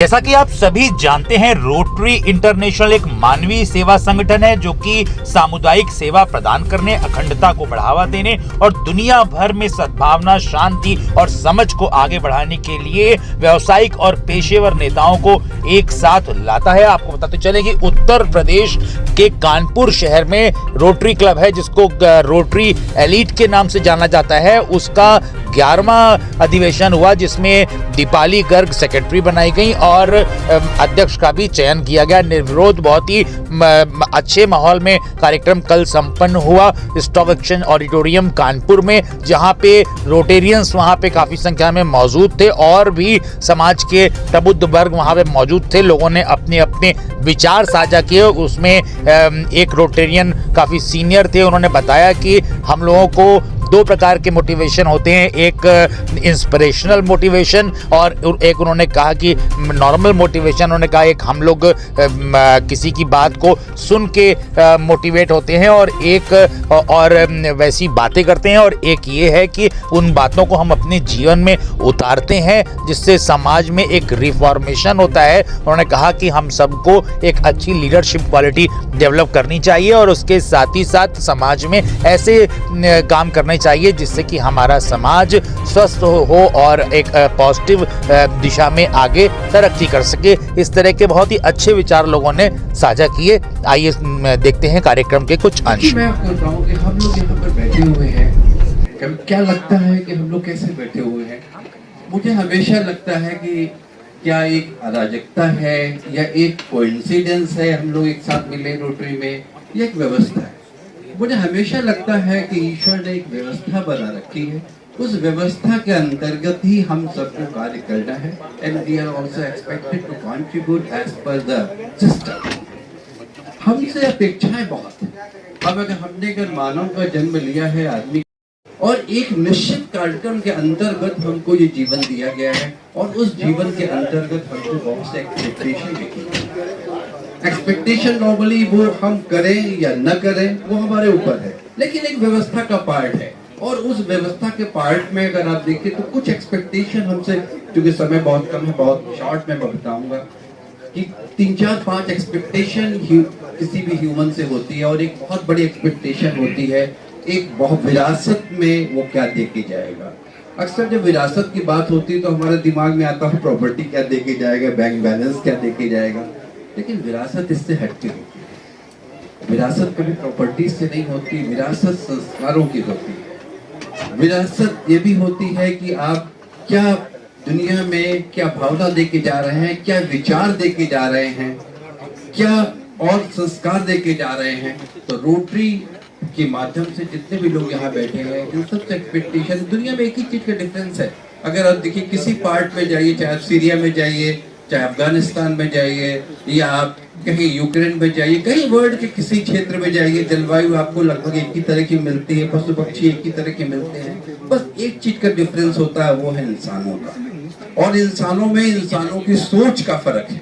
जैसा कि आप सभी जानते हैं, रोटरी इंटरनेशनल एक मानवीय सेवा संगठन है जो कि सामुदायिक सेवा प्रदान करने, अखंडता को बढ़ावा देने और दुनिया भर में सद्भावना, शांति और समझ को आगे बढ़ाने के लिए व्यावसायिक और पेशेवर नेताओं को एक साथ लाता है। आपको बताते चले कि उत्तर प्रदेश के कानपुर शहर में रोटरी क्लब है जिसको रोटरी एलीट के नाम से जाना जाता है। उसका 11वां अधिवेशन हुआ जिसमें दीपाली गर्ग सेक्रेटरी बनाई गई और अध्यक्ष का भी चयन किया गया। निर्विरोध बहुत ही अच्छे माहौल में कार्यक्रम कल संपन्न हुआ स्टॉक एक्सचेंज ऑडिटोरियम कानपुर में, जहां पे रोटेरियंस वहां पे काफी संख्या में मौजूद थे और भी समाज के प्रबुद्ध वर्ग वहां पे मौजूद थे। लोगों ने अपने अपने विचार साझा किए। उसमें एक रोटेरियन काफी सीनियर थे, उन्होंने बताया कि हम लोगों को 2 प्रकार के मोटिवेशन होते हैं, एक इंस्पिरेशनल मोटिवेशन और एक उन्होंने कहा कि नॉर्मल मोटिवेशन। उन्होंने कहा एक हम लोग किसी की बात को सुन के मोटिवेट होते हैं और एक और वैसी बातें करते हैं, और एक ये है कि उन बातों को हम अपने जीवन में उतारते हैं जिससे समाज में एक रिफॉर्मेशन होता है। उन्होंने कहा कि हम सबको एक अच्छी लीडरशिप क्वालिटी डेवलप करनी चाहिए और उसके साथ ही साथ समाज में ऐसे काम करने चाहिए जिससे कि हमारा समाज स्वस्थ हो और एक पॉजिटिव दिशा में आगे तरक्की कर सके। इस तरह के बहुत ही अच्छे विचार लोगों ने साझा किए। आइए देखते हैं कार्यक्रम के कुछ अंश। मैं आपको बताऊं कि हम लोग यहाँ पर बैठे हुए हैं, क्या लगता है कि हम लोग कैसे बैठे हुए हैं? मुझे हमेशा लगता है कि क्या एक अराजकता है या एक कोइंसिडेंस है हम लोग एक साथ मिले रोटरी में, या एक व्यवस्था है? मुझे हमेशा लगता है कि ईश्वर ने एक व्यवस्था बना रखी है, उस व्यवस्था के अंतर्गत ही हम सबको कार्य करना है। And we are also expected to contribute as per the system. हमसे अपेक्षाएं बहुत हैं। अब अगर मानव का जन्म लिया है आदमी और एक निश्चित कार्यक्रम के अंतर्गत हमको ये जीवन दिया गया है और उस जीवन के अंतर्गत हमको बहुत से एक्सपेक्टेशन रखी। एक्सपेक्टेशन नॉर्मली वो हम करें या न करें वो हमारे ऊपर है, लेकिन एक व्यवस्था का पार्ट है और उस व्यवस्था के पार्ट में अगर आप देखें तो कुछ एक्सपेक्टेशन हमसे, क्योंकि समय बहुत कम है, बहुत शॉर्ट में बताऊंगा कि 3, 4, 5 एक्सपेक्टेशन किसी भी ह्यूमन से होती है और एक बहुत बड़ी एक्सपेक्टेशन होती है एक बहुत विरासत में वो क्या दे के जाएगा। अक्सर जब विरासत की बात होती है तो हमारे दिमाग में आता है प्रॉपर्टी क्या दे के जाएगा, बैंक बैलेंस क्या दे के जाएगा, लेकिन विरासत इससे हटके होती है। विरासत कभी प्रॉपर्टी से नहीं होती, विरासत संस्कारों की होती है। विरासत ये भी होती है कि आप क्या दुनिया में क्या भावना दे के जा रहे हैं, क्या विचार दे के जा रहे हैं, क्या और संस्कार दे के जा रहे हैं। तो रोटरी के माध्यम से जितने भी लोग यहाँ बैठे हैं इन सबसे एक्सपेक्टेशन, दुनिया में एक ही चीज का डिफरेंस है। अगर आप देखिए किसी पार्ट में जाइए, चाहे आप सीरिया में जाइए, चाहे अफगानिस्तान में जाइए, या आप कहीं यूक्रेन में जाइए, कहीं वर्ल्ड के किसी क्षेत्र में जाइए, जलवायु आपको लगभग एक ही तरह की मिलती है, पशु पक्षी एक ही तरह के मिलते हैं। बस एक चीज का डिफरेंस होता है, वो है इंसानों का। और इंसानों में इंसानों की सोच का फर्क है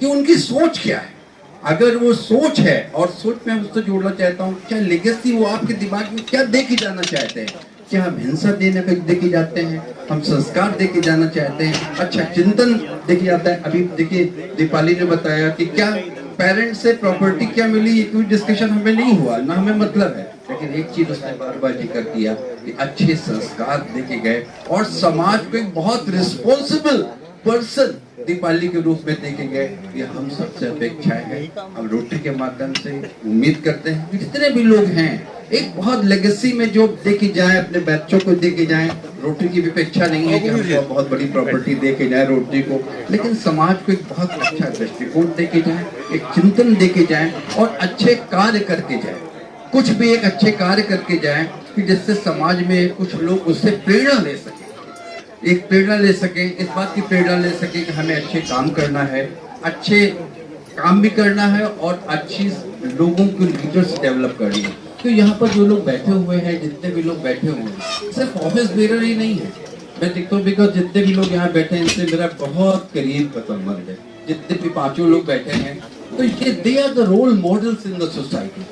कि उनकी सोच क्या है। अगर वो सोच है, और सोच में उससे जोड़ना चाहता हूँ, क्या लेगेसी वो आपके दिमाग में क्या दे के जाना चाहते हैं? क्या हम हिंसा देने पे दे के जाते हैं, हम संस्कार दे के जाना चाहते हैं, अच्छा चिंतन दे के जाता है? अभी देखिए दीपाली ने बताया कि क्या पेरेंट्स से प्रॉपर्टी क्या मिली, ये कोई डिस्कशन हमें नहीं हुआ, ना हमें मतलब है, लेकिन एक चीज उसने बार बार जिक्र किया कि अच्छे संस्कार दे के गए और समाज को एक बहुत रिस्पॉन्सिबल पर्सन दीपाली के रूप में देखे गए। ये हम सबसे अपेक्षाएं हैं। हम रोटरी के माध्यम से उम्मीद करते हैं कि जितने भी लोग हैं एक बहुत लेगेसी में जो देके जाए, अपने बच्चों को देके जाए। रोटरी की भी अपेक्षा नहीं है कि हम बहुत बड़ी प्रॉपर्टी देके जाए रोटरी को, लेकिन समाज को एक बहुत अच्छा दृष्टिकोण देके जाए, एक चिंतन देके जाए और अच्छे कार्य करके जाए। कुछ भी एक अच्छे कार्य करके जाए कि जिससे समाज में कुछ लोग उससे प्रेरणा ले सके, एक प्रेरणा ले सके, इस बात की प्रेरणा ले सके कि हमें अच्छे काम करना है, अच्छे काम भी करना है और अच्छी लोगों को लीडर्स डेवलप करनी है। तो यहाँ पर जो लोग बैठे हुए हैं, जितने भी लोग बैठे हुए हैं, सिर्फ ऑफिस बेरर ही नहीं है। मैं देखता हूँ बिकॉज जितने भी लोग यहाँ बैठे हैं इनसे मेरा बहुत करीब का संबंध है। जितने भी 5 लोग बैठे हैं तो ये they are the role models in the society,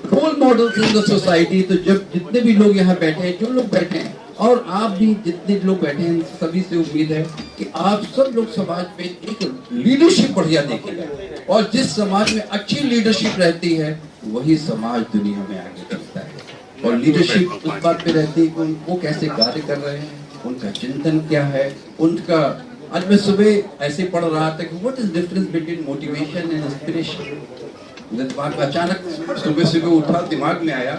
role models in the society. तो जब जितने भी लोग यहाँ बैठे हैं, जो लोग बैठे हैं, और आप भी जितने लोग बैठे हैं सभी से उम्मीद है कि आप सब लोग समाज में एक लीडरशिप बढ़िया देखेंगे, और जिस समाज में अच्छी लीडरशिप रहती है वही समाज दुनिया में आगे चलता है। और लीडरशिप उस बात पे रहती है कि वो कैसे कार्य कर रहे हैं, उनका चिंतन क्या है, उनका। आज मैं सुबह ऐसे पढ़ रहा था कि what is difference between motivation and inspiration. दिमाग में अचानक सुबह सुबह उठा, दिमाग में आया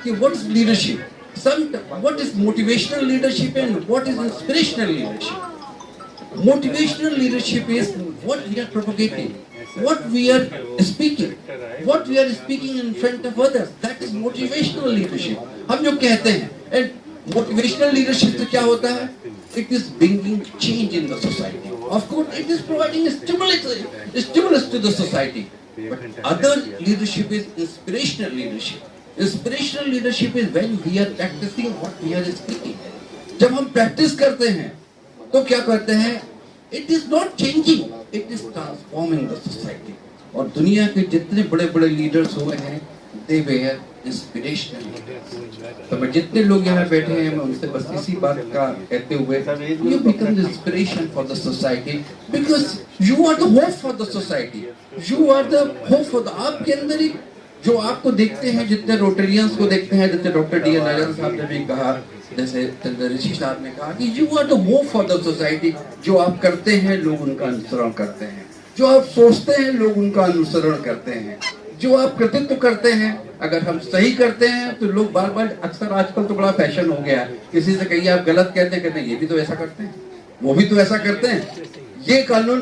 कि what is leadership, what is motivational leadership and what is inspirational leadership. Motivational leadership is what we are propagating, what we are speaking, what we are speaking in front of others. That is motivational leadership. हम जो कहते हैं, and motivational leadership से क्या होता है? It is bringing change in the society. Of course, it is providing a stimulus to the society. But other leadership is inspirational leadership. Inspirational leadership is when we are practicing what we are speaking. जब हम practice करते हैं तो क्या करते हैं? It is not changing, it is transforming the society. और दुनिया के जितने बड़े बड़े लीडर्स हुए हैं, they were inspirational leaders. तो मैं जितने लोग यहाँ बैठे हैं, मैं उनसे बस इसी बात का कहते हुए, you become the inspiration for the society because you are the hope for the society. You are the hope for the, आपके अंदर एक जो आपको देखते हैं, जितने रोटेरियंस को देखते हैं, जैसे डॉक्टर डी एन नायर साहब ने भी कहा, जैसे ऋषि साहब ने कहा कि you are the hope for the society. जो आप करते हैं लोग उनका अनुसरण करते हैं, जो आप सोचते हैं लोग उनका अनुसरण करते हैं, जो आप कृतित्व करते हैं अगर हम सही करते हैं तो लोग बार बार, अक्सर आजकल तो बड़ा फैशन हो गया है, किसी से कहिए आप गलत कहते हैं, ये भी तो ऐसा करते हैं, वो भी तो ऐसा करते हैं, ये कानून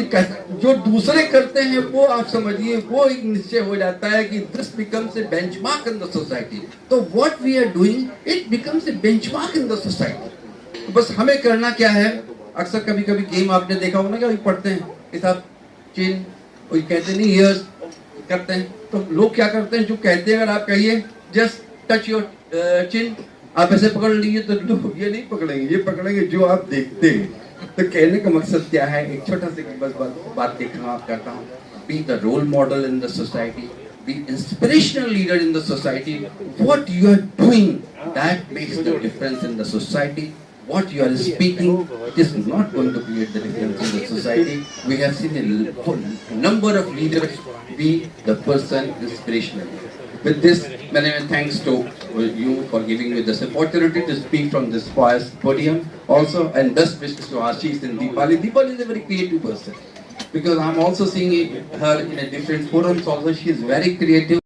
जो दूसरे करते हैं वो आप समझिए वो एक निश्चय हो जाता है कि this becomes a benchmark in the society. तो what we are doing it becomes a benchmark in the society. तो बस हमें करना क्या है, अक्सर कभी कभी गेम आपने देखा होगा ना, क्या पढ़ते हैं किताब, चिन, कोई कहते नहीं ईयर्स करते हैं, तो लोग क्या करते हैं, जो कहते हैं अगर आप कहिए जस्ट टच योर चिन, आप ऐसे पकड़ लीजिए, तो लोग ये नहीं पकड़ेंगे, ये पकड़ेंगे जो आप देखते हैं। तो कहने का मकसद क्या है, एक छोटा सा बस बात देखना करता हूँ, be the role model in the society, be inspirational leader in the society. What you are doing that makes the difference in the society. What you are speaking is not going to create the difference in the society. We have seen a number of leaders be the person inspirational. With this, many thanks to you for giving me this opportunity to speak from this podium also, and best wishes to Ashish and Deepali. Deepali is a very creative person because I'm also seeing her in a different forums also. She is very creative.